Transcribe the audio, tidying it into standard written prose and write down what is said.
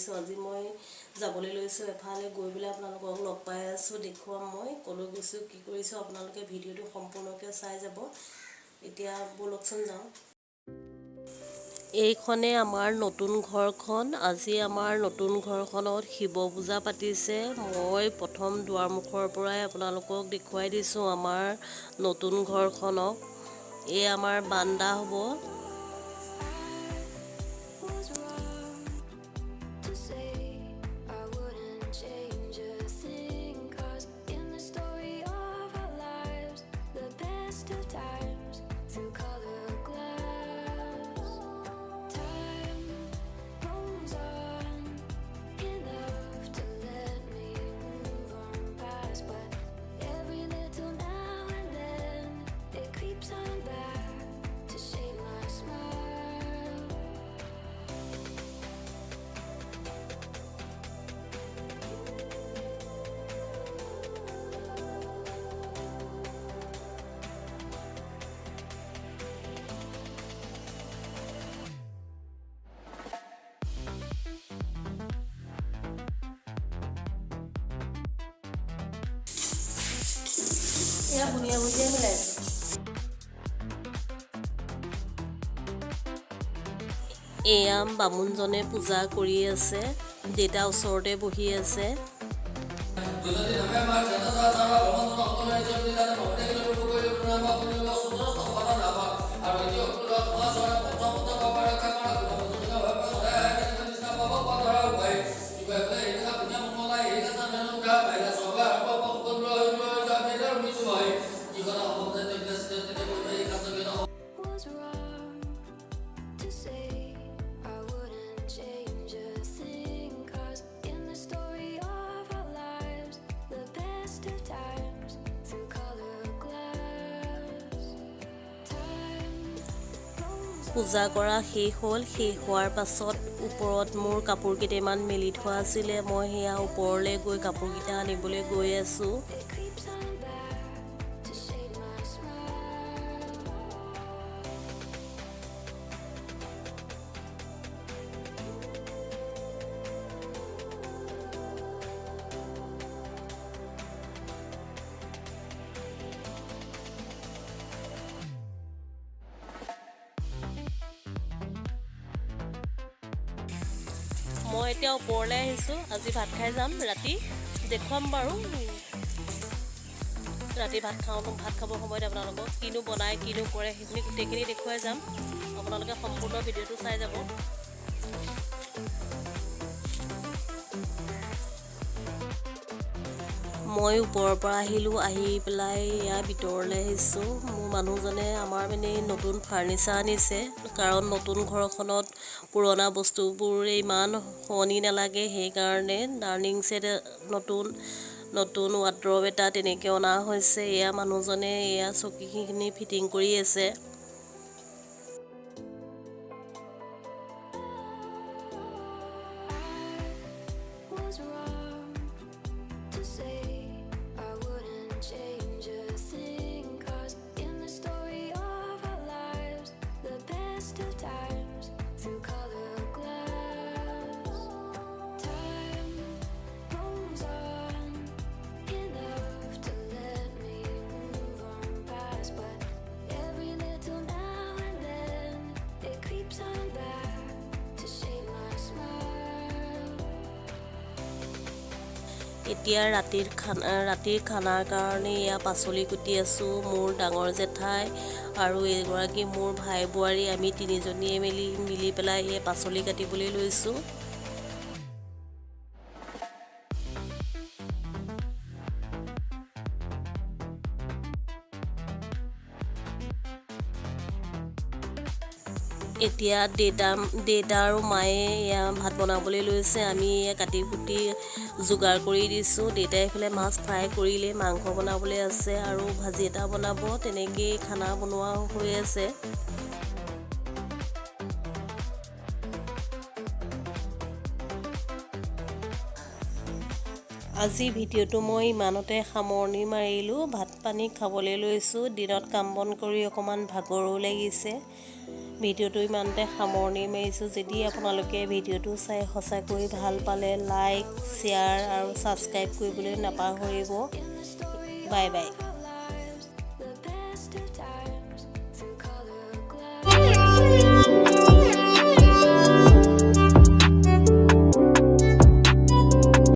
কৰিছোঁ। আজি মই যাবলৈ লৈছোঁ এফালে, গৈ পেলাই আপোনালোকক লগ পাই আছোঁ, দেখুৱাম মই ক'লৈ গৈছোঁ, কি কৰিছোঁ। আপোনালোকে ভিডিঅ'টো সম্পূৰ্ণকৈ চাই যাব। এতিয়া ব'লকচোন যাওঁ। এইখনে আমাৰ নতুন ঘৰখন। আজি আমাৰ নতুন ঘৰখনত শিৱ পূজা পাতিছে। মই প্ৰথম দুৱাৰমুখৰ পৰাই আপোনালোকক দেখুৱাই দিছোঁ আমাৰ নতুন ঘৰখনক। এই আমাৰ বান্দা হ'ব। এয়া বুনিয়া ভুজিয়া মিলাইছোঁ। এয়া বামুণজনে পূজা কৰি আছে, দেউতা ওচৰতে বহি আছে। পূজা কৰা শেষ হ'ল। শেষ হোৱাৰ পাছত ওপৰত মোৰ কাপোৰ কেইটামান মেলি থোৱা আছিলে। মই সেয়া ওপৰলৈ গৈ কাপোৰকেইটা আনিবলৈ গৈ আছোঁ। মই এতিয়া ওপৰলৈ আহিছোঁ। আজি ভাত খাই যাম ৰাতি, দেখুৱাম বাৰু। ৰাতি ভাত খাবৰ সময়ত আপোনালোকক কিনো বনায়, কিনো কৰে, সেইখিনি গোটেইখিনি দেখুৱাই যাম। আপোনালোকে সম্পূৰ্ণ ভিডিঅ'টো চাই যাব। মই ওপৰৰ পৰা আহিলোঁ, আহি পেলাই এয়া ভিতৰলৈ আহিছোঁ। মোৰ মানুহজনে আমাৰ নতুন ফাৰ্নিচাৰ আনিছে, কাৰণ নতুন ঘৰখনত পুৰণা বস্তুবোৰ ইমান শুৱনি নালাগে। সেইকাৰণে ডাইনিং ছেট নতুন ৱাৰ্ড্ৰব এটা তেনেকৈ অনা হৈছে। এয়া মানুহজনে এয়া চকীখিনি ফিটিং কৰি আছে। এতিয়া ৰাতিৰ খানাৰ কাৰণে এয়া পাচলি কুটি আছোঁ। মোৰ ডাঙৰ জেঠাই আৰু এগৰাকী মোৰ ভাই বোৱাৰী, আমি তিনিজনীয়ে মিলি পেলাই এই পাচলি কাটিবলৈ লৈছোঁ। এতিয়া দেউতা আৰু মায়ে এয়া ভাত বনাবলৈ লৈছে। আমি এয়া কাটি কুটি যোগাৰ কৰি দিছোঁ। দেউতাই এইফালে মাছ ফ্ৰাই কৰিলে, মাংস বনাবলৈ আছে আৰু ভাজি এটা বনাব। তেনেকৈয়ে খানা বনোৱা হৈ আছে। আজি ভিডিঅ'টো মই ইমানতে সামৰণি মাৰিলোঁ। ভাত পানী খাবলৈ লৈছোঁ। দিনত কাম বন কৰি অকণমান ভাগৰো লাগিছে। ভিডিঅ'টো ইমানতে সামৰণি মাৰিছোঁ। যদি আপোনালোকে ভিডিঅ'টো চাই সঁচাকৈ ভাল পালে লাইক শ্বেয়াৰ আৰু ছাবস্ক্ৰাইব কৰিবলৈ নাপাহৰিব। Bye bye.